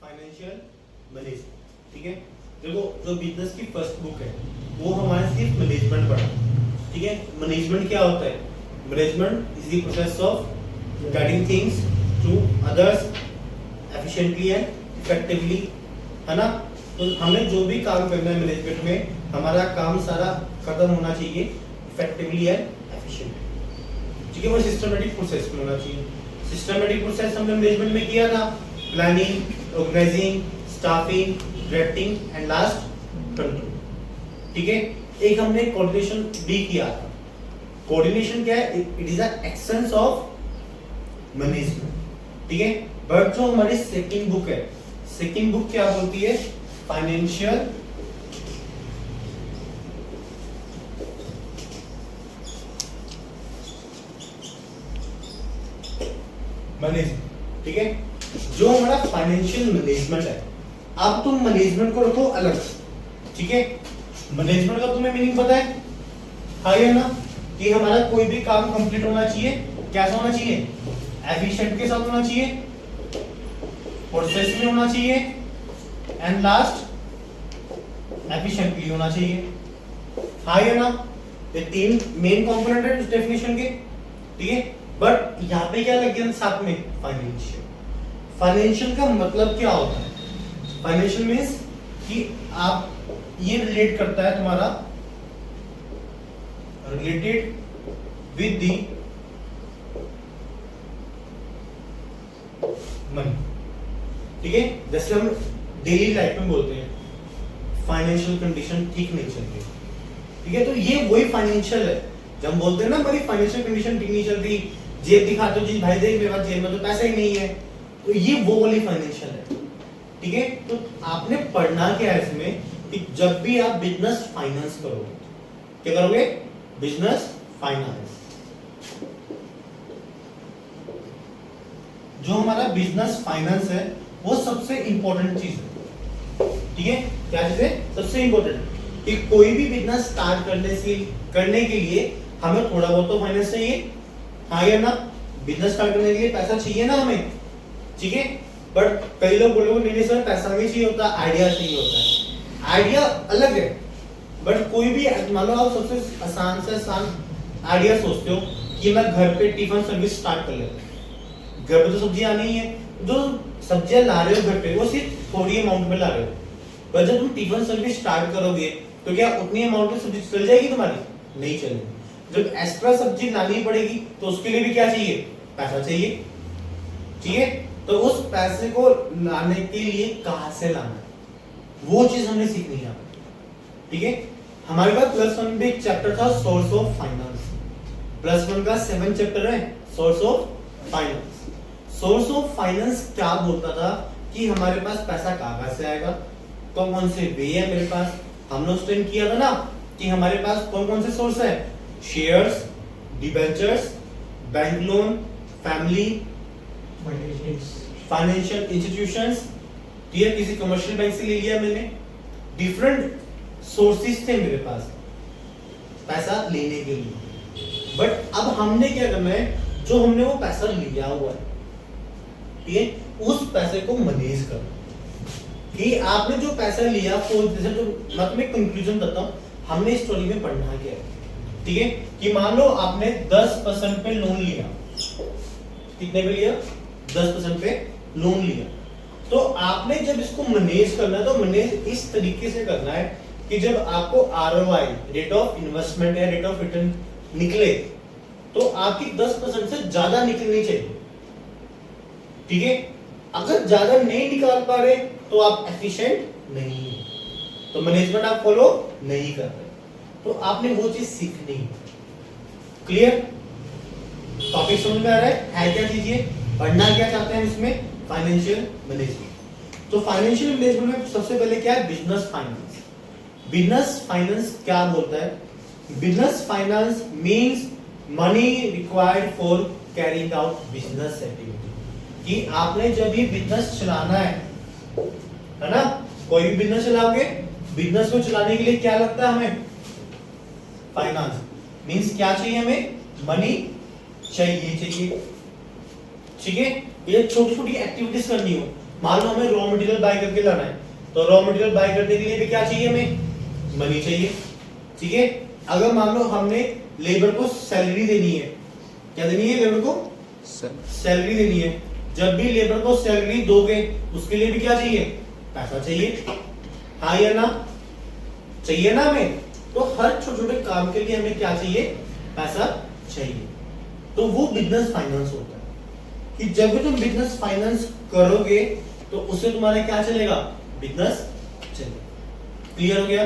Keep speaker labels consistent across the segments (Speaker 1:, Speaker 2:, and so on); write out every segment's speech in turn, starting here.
Speaker 1: Financial management. ठीक है, देखो जो बिजनेस की फर्स्ट बुक है वो हमारे सिर्फ मैनेजमेंट पढ़ा। ठीक है, मैनेजमेंट क्या होता है? Management is the process of guiding things to others efficiently and effectively, है ना। तो हमें जो भी काम करना है मैनेजमेंट में, हमारा काम सारा खत्म होना चाहिए इफेक्टिवली एंड एफिशिएंटली। ठीक है, वो सिस्टमैटिक प्रोसेस में होना चाहिए। सिस्टमैटिक प्रोसेस हमने मैनेजमेंट में किया था, planning, organising, staffing, directing and last control. ठीक है, एक हमने कोऑर्डिनेशन भी किया था। कोऑर्डिनेशन क्या है? It is an actions of management. ठीक है, बट जो हमारी सेकंड बुक है, सेकंड बुक क्या बोलती है? Financial management. ठीक है, जो हमारा फाइनेंशियल मैनेजमेंट है, अब तुम मैनेजमेंट को रखो अलग। ठीक है, मैनेजमेंट का तुम्हें मीनिंग पता है? हाँ या ना, कि हमारा कोई भी काम कंप्लीट होना चाहिए, कैसा होना चाहिए? एफिशिएंट के साथ होना चाहिए, प्रोसेस में होना चाहिए एंड लास्ट एफिशिएंटली होना चाहिए। हाँ या ना, ये तीन मेन कंपोनेंट है इस डेफिनेशन के। ठीक है, बट यहाँ पे क्या लग गया साथ में? फाइनेंशियल। फाइनेंशियल का मतलब क्या होता है? फाइनेंशियल मींस कि आप ये रिलेट करता है तुम्हारा रिलेटेड विद द मनी। ठीक है, जैसे हम डेली लाइफ में बोलते हैं फाइनेंशियल कंडीशन ठीक नहीं चल रही। ठीक है, तो ये वही फाइनेंशियल है। जब हम बोलते हैं ना हमारी फाइनेंशियल कंडीशन ठीक नहीं चल रही, जेब दिखाते हो जी भाई देख मेरे पास जेब में तो पैसा ही नहीं है, तो ये वो वाली फाइनेंशियल है। ठीक है, तो आपने पढ़ना क्या है इसमें कि जब भी आप बिजनेस फाइनेंस करोगे, क्या करोगे? Business finance. जो हमारा बिजनेस फाइनेंस है वो सबसे इंपॉर्टेंट चीज है। ठीक है, क्या चीज है? सबसे इंपॉर्टेंट कि कोई भी बिजनेस स्टार्ट करने के लिए हमें थोड़ा बहुत तो फाइनेंस चाहिए। हाँ या ना, बिजनेस स्टार्ट करने के लिए पैसा चाहिए ना हमें। ठीक है, बट कई लोग बोलोगे नहीं सर पैसा नहीं चाहिए होता, आइडिया चाहिए होता है। आइडिया अलग है, बट कोई भी मान लो आप सबसे आसान से आसान आइडिया सोचते हो कि मैं घर पे टिफिन सर्विस स्टार्ट कर लेता हूं। घर पे तो सब्जियां आनी ही है, जो सब्जियां ला रहे हो घर पे वो सिर्फ थोड़ी अमाउंट में ला रहे हो, पर जब तुम टिफिन सर्विस स्टार्ट करोगे तो क्या उतनी अमाउंट में सब्जी चल जाएगी तुम्हारी? नहीं चलेगी। जब एक्स्ट्रा सब्जी लानी पड़ेगी तो उसके लिए भी क्या चाहिए? पैसा चाहिए। ठीक है, तो उस पैसे को लाने के लिए कहां से लाना है वो चीज हमने सीखनी है। ठीक है, हमारे पास प्लस 1 में एक चैप्टर था सोर्स ऑफ फाइनेंस। प्लस 1 का 7 चैप्टर है source of finance. Source of finance क्या बोलता था कि हमारे पास पैसा कहां से आएगा, कौन कौन से वे है मेरे पास। हमने उस टाइम किया था ना कि हमारे पास कौन कौन से सोर्स है? Shares, debentures, bank loan, family, financial institutions. ये किसी कमर्शियल बैंक से ले लिया मैंने। डिफरेंट सोर्सेस थे मेरे पास पैसा लेने के लिए, बट अब हमने क्या करना है? जो हमने वो पैसा लिया हुआ है, ठीक है, उस पैसे को मैनेज करना कि आपने जो पैसा लिया जैसे तो मैं तुम्हें कंक्लूजन देता हूं, हमने स्टोरी में पढ़ना क्या है। ठीक है, कि मान लो आपने 10% पे लोन लिया। कितने पे लिया? 10% पे लोन लिया। तो आपने जब इसको मैनेज करना है तो मैनेज इस तरीके से करना है कि जब आपको आरओआई, रेट ऑफ इन्वेस्टमेंट या रेट ऑफ रिटर्न निकले तो आपकी 10% से ज्यादा निकलनी चाहिए। ठीक है, अगर ज्यादा नहीं निकाल पा रहे तो आप एफिशिएंट नहीं है, तो मैनेजमेंट आप फॉलो नहीं कर रहे, तो आपने वो चीज सीखनी है। क्लियर? टॉपिक समझ में आ रहा है क्या चीज ये? पढ़ना क्या चाहते हैं इसमें? Financial management. तो फाइनेंशियल मैनेजमेंट में सबसे पहले क्या है? Business finance. बिजनेस फाइनेंस क्या बोलता है? Business finance means money required for carrying out business activity. कि आपने जब ये बिजनेस चलाना है ना, कोई भी बिजनेस चलाओगे, बिजनेस को चलाने के लिए क्या लगता है हमें? फाइनेंस। मींस क्या चाहिए हमें? मनी चाहिए। ठीक है, ये छोटी छोटी एक्टिविटीज करनी हो मान लो हमें रॉ मटेरियल बाय करके लाना है, तो रॉ मटेरियल बाय करने के लिए भी क्या चाहिए, हमें मनी चाहिए, ठीक है। अगर मान लो हमने लेबर को सैलरी देनी है, क्या देनी है, लेबर को सैलरी देनी है, जब भी लेबर को सैलरी दोगे उसके लिए भी क्या चाहिए, पैसा चाहिए, हाँ या ना, चाहिए ना हमें। तो हर छोटे छोटे काम के लिए हमें क्या चाहिए, पैसा चाहिए। तो वो बिजनेस फाइनेंस होता है कि जब भी तुम बिजनेस फाइनेंस करोगे तो उससे तुम्हारा क्या चलेगा, बिजनेस चलेगा। क्लियर हो गया,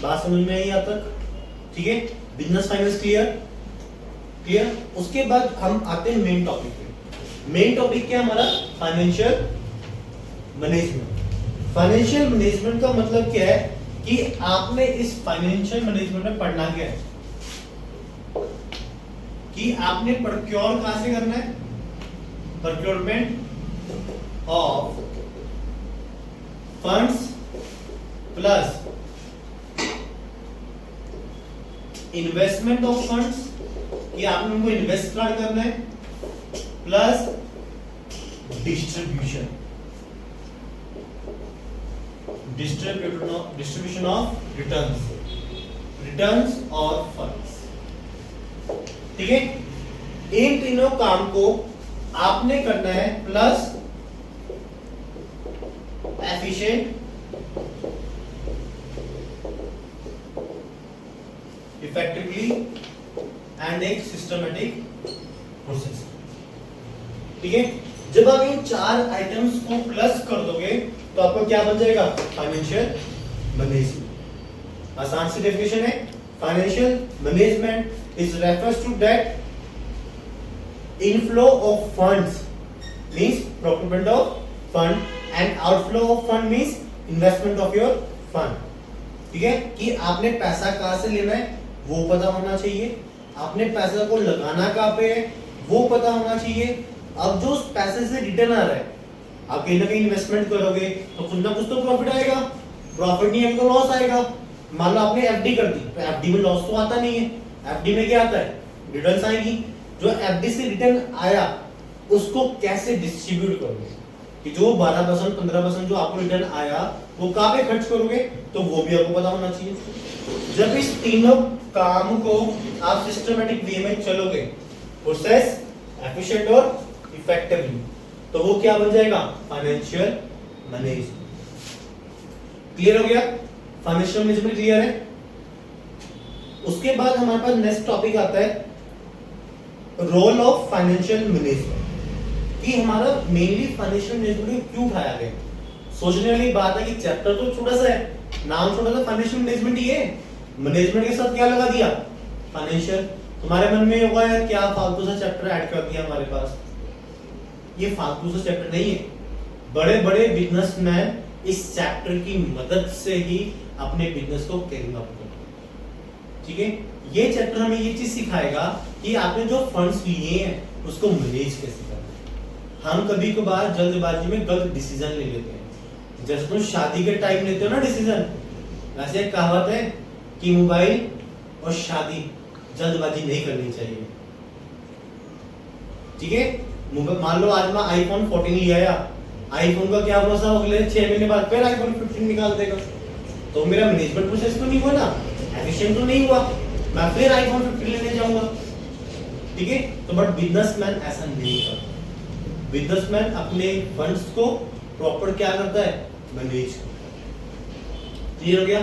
Speaker 1: बात समझ में आई यहाँ तक, ठीक है। Business finance clear, clear. उसके बाद हम आते हैं मेन टॉपिक पे। मेन टॉपिक क्या है हमारा, फाइनेंशियल मैनेजमेंट। फाइनेंशियल मैनेजमेंट का मतलब क्या है कि आपने इस फाइनेंशियल मैनेजमेंट में पढ़ना क्या है, कि आपने प्रोक्योर कहां से करना है, procurement of funds plus investment of funds, कि आपने उनको इन्वेस्ट करना है, प्लस डिस्ट्रीब्यूशन ऑफ रिटर्न्स और फंड्स, ठीक है। इन तीनों काम को आपने करना है, प्लस एफिशिएंट, इफेक्टिवली एंड एक सिस्टमेटिक प्रोसेस, ठीक है। जब आप इन चार आइटम्स को प्लस कर दोगे तो आपको क्या बन जाएगा, फाइनेंशियल मैनेजमेंट। आसान सी डेफिनेशन है, financial management is refers to that inflow of funds means procurement of fund and outflow of fund means investment of your fund, ठीक है। कि आपने पैसा कहां से लेना है वो पता होना चाहिए, आपने पैसा को लगाना कहां पे है वो पता होना चाहिए। अब जो उस पैसे से रिटर्न आ रहा है, आप कहीं ना कहीं इन्वेस्टमेंट करोगे तो कुछ ना कुछ तो प्रॉफिट आएगा, प्रॉफिट नहीं आएगा तो लॉस आएगा। मान लो आपने एफडी कर दी तो एफडी में लॉस तो आता नहीं है, एफडी में क्या आता है, रिटर्न्स आएगी। जो एफडी से रिटर्न आया उसको कैसे डिस्ट्रीब्यूट करोगे, कि जो 12% 15% जो आपको रिटर्न आया वो कहां पे खर्च करोगे, तो वो भी आपको पता होना चाहिए। जब इस तीनों काम को आप सिस्टमैटिक वे में चलोगे, प्रोसेस, एफिशिएंट और इफेक्टिवली, तो वो क्या बन जाएगा, फाइनेंशियल मैनेजमेंट। क्लियर हो गया, फाइनेंशियल मैनेजमेंट क्लियर है। उसके बाद हमारे पास नेक्स्ट टॉपिक आता है रोल ऑफ फाइनेंशियल मैनेजमेंट, कि हमारा मेनली फाइनेंशियल मैनेजमेंट क्यों उठाया गया। सोचने वाली बात है कि चैप्टर तो छोटा सा है, नाम छोटा सा, फाइनेंशियल मैनेजमेंट ही है, मैनेजमेंट के साथ क्या लगा दिया, फाइनेंशियल। तुम्हारे मन में होगा यार क्या फालतू सा चैप्टर ऐड कर दिया हमारे पास, ये फालतू सा चैप्टर नहीं है। बड़े बड़े बिजनेसमैन इस चैप्टर की मदद से ही अपने बिजनेस को कैरिंग अप करते, ठीक है। ये चैप्टर हमें ये चीज सिखाएगा कि आपने जो फंड्स लिए हैं उसको मैनेज कैसे करना है। हम कभी कभार जल्दबाजी में गलत डिसीजन ले लेते हैं, जैसे तुम शादी के टाइम लेते हो ना डिसीजन, वैसे एक कहावत है कि मोबाइल और शादी जल्दबाजी नहीं करनी चाहिए, ठीक है। मान लो आज मैं आईफोन 14 ले आया, आईफोन का क्या भरोसा, अगले 6 महीने बाद फिर आईफोन 15 निकाल देगा, तो मेरा मैनेजमेंट प्रोसेस तो नहीं हुआ ना, एफिशिएंट तो नहीं हुआ, मैं फिर आईफोन 15 लेने जाऊंगा, ठीक है। तो बट बिजनेसमैन ऐसा नहीं करता, बिजनेसमैन अपने फंड्स को प्रॉपर क्या करता है, मैनेज करता है। क्लियर हो गया।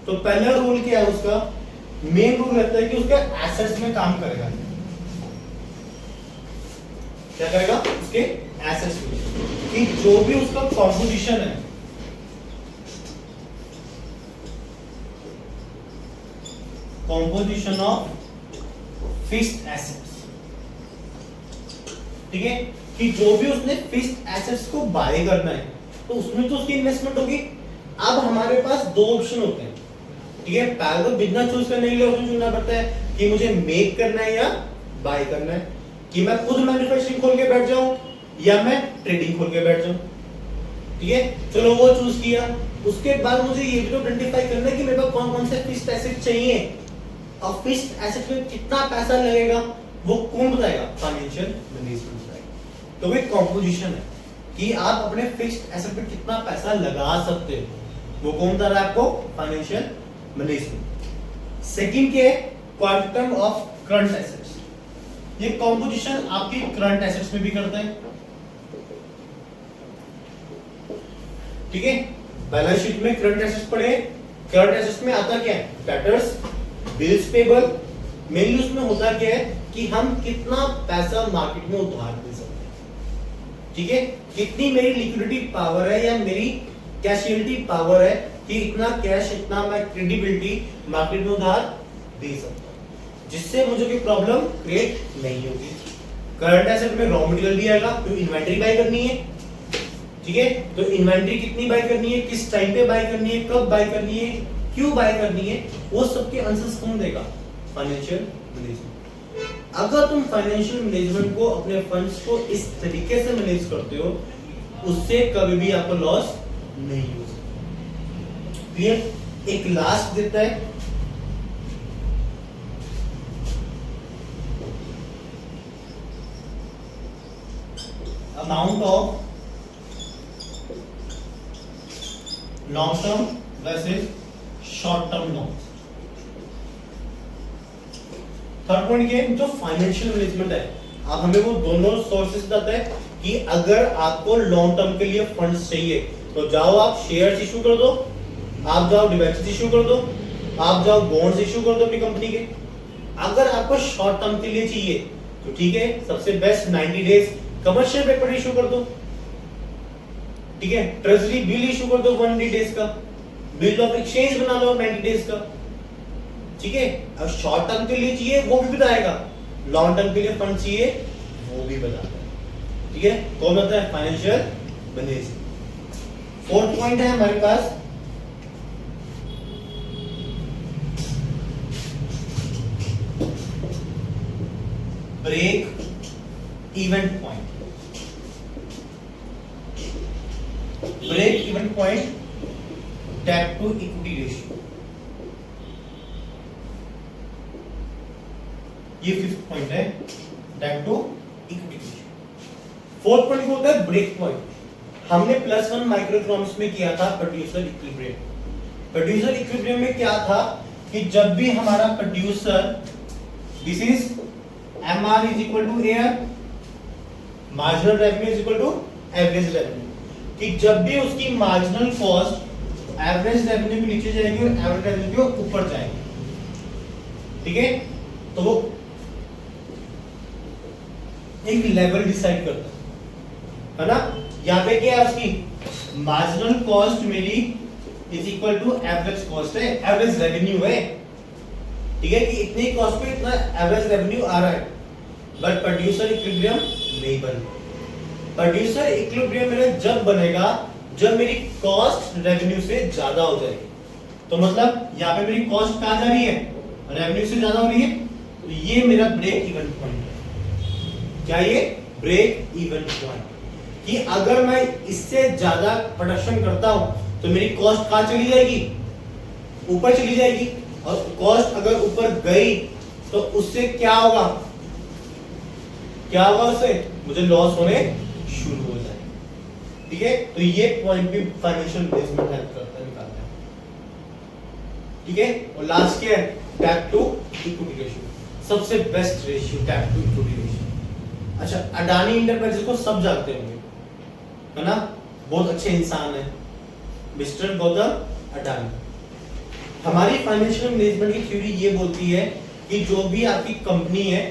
Speaker 1: तो पहला रूल क्या है उसका, मेन रूल रहता है कि उसके एसेट्स में काम करेगा, क्या करेगा, उसके एसेट्स में, कि जो भी उसका कॉम्पोजिशन है, कॉम्पोजिशन ऑफ फिक्स्ड एसेट्स, ठीक है, कि जो भी उसने फिक्स्ड एसेट्स को बाय करना है तो उसमें तो उसकी इन्वेस्टमेंट होगी। अब हमारे पास दो ऑप्शन होते हैं, ठीक है। पहले तो बिजनेस चूज करने के लिए ऑप्शन चुनना पड़ता है कि मुझे मेक करना है या बाय करना है, कि मैं खुद मैन्युफैक्चरिंग खोल के बैठ जाऊं या मैं ट्रेडिंग खोल के बैठ जाऊं, ठीक है। चलो वो चूज किया, उसके बाद मुझे ये भी आइडेंटिफाई करना है कि मेरे पास कौन कौन से फिक्स्ड एसेट चाहिए और फिक्स्ड एसेट में कितना पैसा लगेगा, वो कौन बताएगा, फाइनेंशियल मैनेजमेंट बताएगा। तो वो कॉम्पोजिशन है कि आप अपने फिक्स्ड एसेट पे कितना पैसा लगा सकते हो, वो कौन बता रहा है आपको? Financial management. सेकंड क्या है? Quantum of current assets. ये कंपोजिशन आपकी करंट एसेट्स में भी करता है, ठीक है। बैलेंस शीट में करंट एसेट्स पढ़े, करंट एसेट्स में आता क्या है? Debtors, bills payable. मेनली उसमें होता क्या है कि हम कितना पैसा मार्केट में उधार दे सकते हैं, ठीक है। कितनी मेरी लिक्विडिटी पावर है या मेरी कैशियलिटी पावर है कि इतना कैश, इतना मैं क्रेडिबिलिटी मार्केट में उधार दे सकता हूं, जिससे मुझे कोई प्रॉब्लम क्रिएट नहीं होगी। करंट एसेट में रॉ मटेरियल भी आएगा, तो इन्वेंटरी बाय करनी है, ठीक है। तो इन्वेंटरी कितनी बाय करनी है, किस टाइम पे बाय करनी है, कब बाय करनी है, क्यों बाय करनी है, वो सबके आंसर्स कौन देगा? Financial management. अगर तुम फाइनेंशियल मैनेजमेंट को, अपने फंड्स को इस तरीके से मैनेज करते हो, उससे कभी भी आपको लॉस नहीं हो सकता। क्लियर? एक लास्ट देता है, amount of long term versus short term loans. Third point क्या है? जो फाइनेंशियल मैनेजमेंट है, आप हमें वो दोनों सोर्सेस बताते हैं कि अगर आपको लॉन्ग टर्म के लिए फंड्स चाहिए तो जाओ आप शेयर्स इशू कर दो, आप जाओ डिबेंचर्स इशू कर दो, आप जाओ बॉन्ड्स इशू कर दो अपनी कंपनी के। अगर आपको शॉर्ट टर्म के लिए चाहिए तो ठीक है, सबसे best 90 days commercial paper issue कर दो, ठीक है। ट्रेजरी बिल इशू कर दो 180 डेज का, बिल ऑफ एक्सचेंज बना लो 90 डेज का, ठीक है। अब शॉर्ट टर्म के लिए चाहिए वो भी बताएगा, लॉन्ग टर्म के लिए फंड चाहिए वो भी बताएगा, ठीक है। कौन बताता है? Financial management. फोर्थ पॉइंट है हमारे पास break even point. Break even point, debt to equity ratio, ये फिफ्थ पॉइंट है, debt to equity ratio. Fourth point होता है ब्रेक पॉइंट। हमने +1 माइक्रोइकोनॉमिक्स में किया था प्रोड्यूसर इक्विलिब्रियम। प्रोड्यूसर इक्विलिब्रियम में क्या था कि जब भी हमारा producer, this is MR is equal to AR, marginal revenue is equal to average revenue, कि जब भी उसकी मार्जिनल कॉस्ट एवरेज रेवेन्यू के नीचे जाएगी और एवरेज रेवेन्यू के ऊपर जाएगी, ठीक है, तो वो एक लेवल डिसाइड करता है ना। यहां पे क्या है? उसकी मार्जिनल कॉस्ट मेरी is equal to average cost है, एवरेज रेवेन्यू है, ठीक है, कि इतनी कॉस्ट पे इतना एवरेज रेवेन्यू आ रहा है। बट प्रोड्यूसर इक्विलिब्रियम नहीं बन। प्रोड्यूसर इक्विलिब्रियम मेरा जब बनेगा जब मेरी कॉस्ट रेवेन्यू से ज्यादा हो जाएगी। तो मतलब यहाँ पे मेरी कॉस्ट कहां जा रही है? रेवेन्यू से ज्यादा हो रही है, तो ये मेरा ब्रेक इवन पॉइंट है। क्या ये? ब्रेक इवन पॉइंट, कि अगर मैं इससे ज्यादा प्रोडक्शन करता हूं तो मेरी कॉस्ट कहां चली जाएगी? ऊपर चली जाएगी। और कॉस्ट अगर ऊपर गई तो उससे क्या होगा? क्या होगा उससे? मुझे लॉस होने शुरू हो जाएगा, ठीक है। तो ये पॉइंट भी फाइनेंशियल मैनेजमेंट हेल्प करता है, निकालता है, ठीक है। और लास्ट क्या है? डेट टू इक्विटी रेशियो, सबसे best ratio debt to equity ratio. अच्छा, अडानी इंटरप्राइजेस को सब जानते होंगे, है ना, बहुत अच्छे इंसान है, मिस्टर गौतम अडानी। हमारी फाइनेंशियल मैनेजमेंट की थ्योरी ये बोलती है कि जो भी आपकी कंपनी है,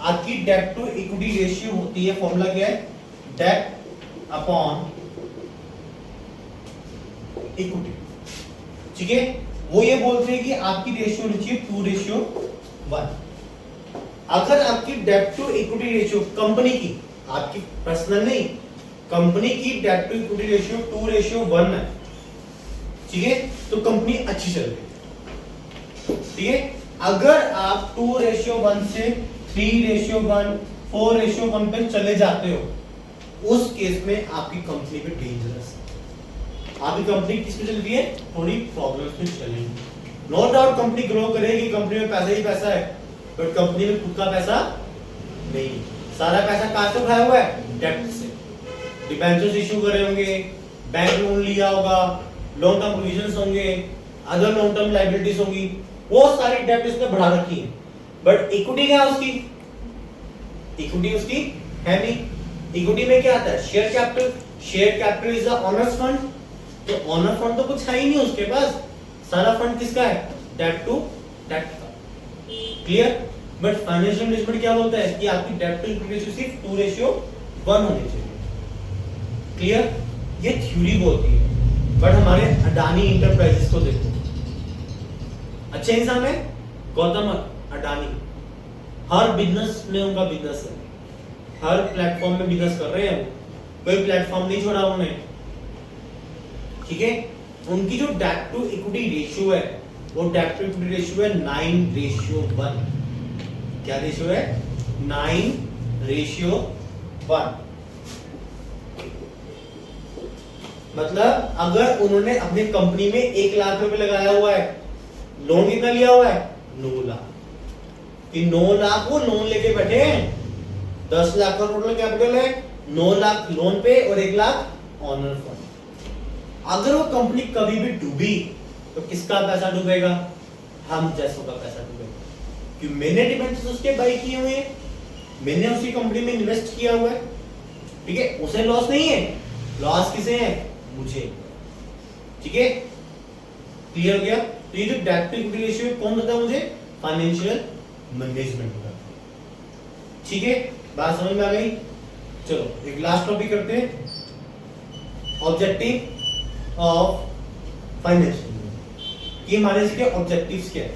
Speaker 1: आपकी डेट टू इक्विटी रेशियो होती है, फॉर्मूला क्या है? डेट अपॉन इक्विटी, ठीक है। वो ये बोलते हैं कि आपकी रेशियो होनी चाहिए 2:1। अगर आपकी debt to equity ratio company की, आपकी पर्सनल नहीं, कंपनी की डेट टू इक्विटी रेशियो 2:1 है, ठीक है, तो कंपनी अच्छी चल रही है, ठीक है। अगर आप 2:1 से 3:1, 4:1 पे चले जाते हो, उस केस में आपकी कंपनी पे डेंजरस है। आपकी कंपनी किस पे चल रही है? थोड़ी प्रॉब्लम्स में चल रही है। नो डाउट कंपनी ग्रो करेगी, कंपनी में पैसा ही पैसा है, बट कंपनी में खुद का पैसा नहीं, सारा पैसा कहां से उठाया हुआ है? डेट से, डिबेंचर्स इशू करे होंगे, बैंक लोन लिया होगा, लॉन्ग टर्म प्रोविजंस होंगे, अदर लॉन्ग टर्म लायबिलिटीज होंगी, वो सारी डेट इसने बढ़ा रखी है। बट इक्विटी क्या है उसकी? इक्विटी उसकी है नहीं। इक्विटी में क्या आता है? Share capital. Share capital is the owner's fund. तो ओनर फंड तो कुछ है ही नहीं उसके पास, सारा फंड किसका है? डेट टू डेट का। क्लियर? बट फाइनेंशियल मैनेजमेंट क्या बोलता है कि आपकी डेट टू इक्विटी रेशियो सिर्फ 2:1 होनी चाहिए। क्लियर? ये थ्योरी बोलती है। बट हमारे अडानी इंटरप्राइजेस को देखो, अच्छे इंसान है गौतम अडानी, हर बिजनेस में उनका बिजनेस है, हर प्लेटफॉर्म में बिजनेस कर रहे हैं, कोई प्लेटफॉर्म नहीं छोड़ा उन्होंने। ठीक है? उनकी जो डेट टू इक्विटी रेशियो है वो डेट टू इक्विटी रेशियो है 9:1। क्या रेशियो है? 9:1। मतलब अगर उन्होंने अपनी कंपनी में 1 लाख रुपए लगाया हुआ है, लोन कितना लिया हुआ है? 9 लाख। कि 9 लाख वो लोन लेके बैठे हैं, 10 लाख का टोटल कैपिटल है, 9 लाख लोन पे और 1 लाख ऑनर फंड। अगर वो कंपनी कभी भी डूबी तो किसका पैसा डूबेगा? हम जैसों का पैसा डूबेगा, कि मैंने डिबेंचर्स उसके बाई किए हुए हैं, मैंने उसी कंपनी में इन्वेस्ट किया हुआ है। ठीक है? उसे लॉस नहीं है, लॉस किसे है? मुझे। ठीक है? क्लियर हो गया? तो ये जो डेट टू इक्विटी रेशियो कौन बताता है मुझे? फाइनेंशियल मैनेजमेंट बताता है। ठीक है? बात समझ में आ गई? चलो एक लास्ट टॉपिक करते हैं, ऑब्जेक्टिव ऑफ फाइनेंशियल मैनेजमेंट। ये हमारे इसके ऑब्जेक्टिव्स क्या है?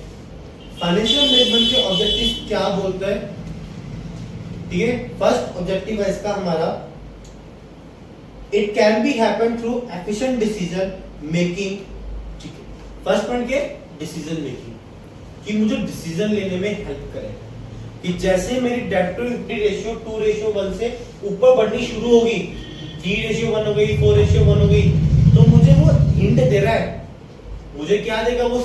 Speaker 1: फाइनेंशियल मैनेजमेंट के ऑब्जेक्टिव्स क्या बोलता है? ठीक है? फर्स्ट ऑब्जेक्टिव है इसका हमारा, it can be happen through efficient decision making. ठीक है? फर्स्ट पॉइंट के डिसीजन मेकिंग, कि मुझे डिसीजन लेने में हेल्प करे, कि जैसे मेरी डेट टू इक्विटी रेशियो 2:1 से ऊपर बढ़नी शुरू होगी, 3:1 हो गई, 4:1 हो गई, तो मुझे वो हिंट दे रहा है, मुझे क्या देगा? वो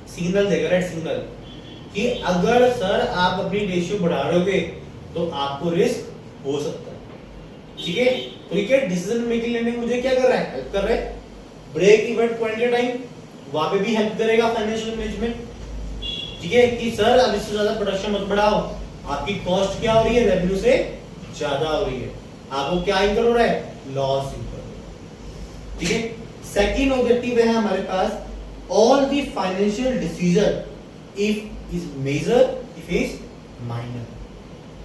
Speaker 1: सिग्नल देगा, रेड सिग्नल, कि अगर सर आप अपनी रेशियो बढ़ा रहे तो आपको रिस्क हो सकता है। ठीक है? तो ये डिसीजन मेकिंग लेने में मुझे क्या कर रहा है? हेल्प कर रहा है। ब्रेक इवन पॉइंट के टाइम वहां पे भी हेल्प करेगा फाइनेंशियल मैनेजमेंट। ठीक है? कि सर अब इससे ज्यादा प्रोडक्शन मत बढ़ाओ, आपकी कॉस्ट क्या हो रही है? रेवेन्यू से ज्यादा हो रही है, आपको क्या इनकम हो रहा है? Loss income. ठीक है? सेकंड ऑब्जेक्टिव है हमारे पास, all the financial decision if is major if is minor.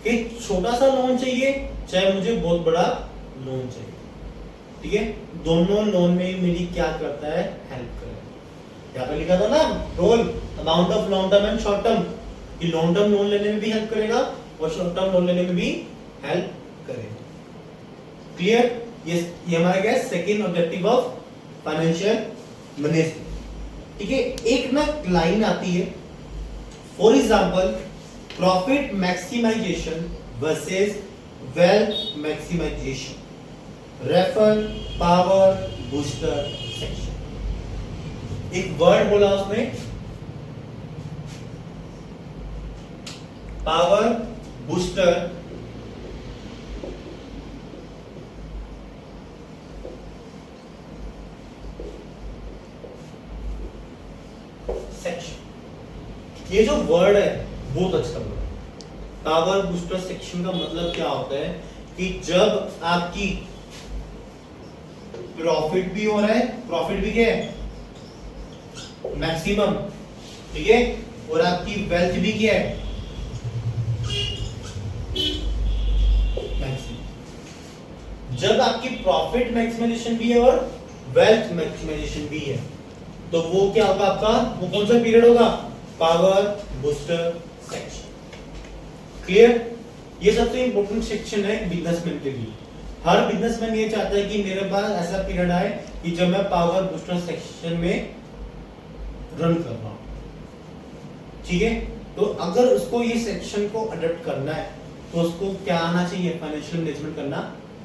Speaker 1: कि छोटा सा लोन चाहिए चाहे मुझे बहुत बड़ा लोन चाहिए, ठीक है? दोनों लोन में मेरी क्या करता है? हेल्प करता है। यहाँ पे लिखा था ना role, amount of long term and short term, कि लॉन्ग टर्म लोन लेने में भी हेल्प करेगा और शॉर्ट टर्म लोन लेने में भी हेल्प करेगा। क्लियर? ये हमारा क्या है? Second objective of financial management. ठीक है? एक ना लाइन आती है, for example profit maximisation versus wealth maximisation, refer power booster section. एक वर्ड बोला उसने, पावर बूस्टर सेक्शन। ये जो वर्ड है बहुत अच्छा वर्ड है। पावर बूस्टर सेक्शन का मतलब क्या होता है? कि जब आपकी प्रॉफिट भी हो रहा है, प्रॉफिट भी क्या है? मैक्सिमम, ठीक है? और आपकी वेल्थ भी क्या है? मैक्सिमम। जब आपकी प्रॉफिट मैक्सिमाइजेशन भी है और वेल्थ मैक्सिमाइजेशन भी है, तो वो क्या होगा आपका? वो कौन सा पीरियड होगा? Power booster section. क्लियर? ये सबसे इंपॉर्टेंट सेक्शन है बिजनेसमैन के लिए। हर बिजनेसमैन ये चाहता है कि मेरे पास ऐसा पीरियड आए कि जब मैं पावर बूस्टर सेक्शन में रन कर रहा हूं। ठीक है? तो अगर उसको ये सेक्शन को अडॉप्ट करना है तो उसको क्या आना चाहिए? फाइनेंशियल मैनेजमेंट करना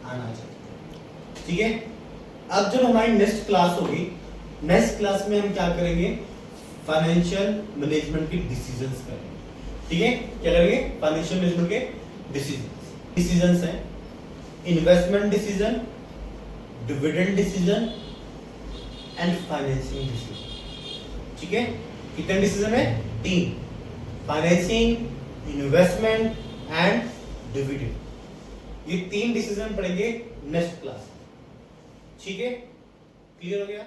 Speaker 1: आना चाहिए। ठीक है? अब जब हमारी नेक्स्ट क्लास होगी, नेक्स्ट क्लास में हम क्या करेंगे? फाइनेंशियल मैनेजमेंट के डिसीजंस करेंगे। ठीक है? क्या करेंगे? फाइनेंशियल मैनेजमेंट के डिसीजंस हैं। Investment decision, dividend decision and financing decision. ठीक है, कितने डिसीजन है? 3, फाइनेंसिंग, इन्वेस्टमेंट एंड डिविडेंड। ये 3 डिसीजन पढ़ेंगे नेक्स्ट क्लास। ठीक है, क्लियर हो गया?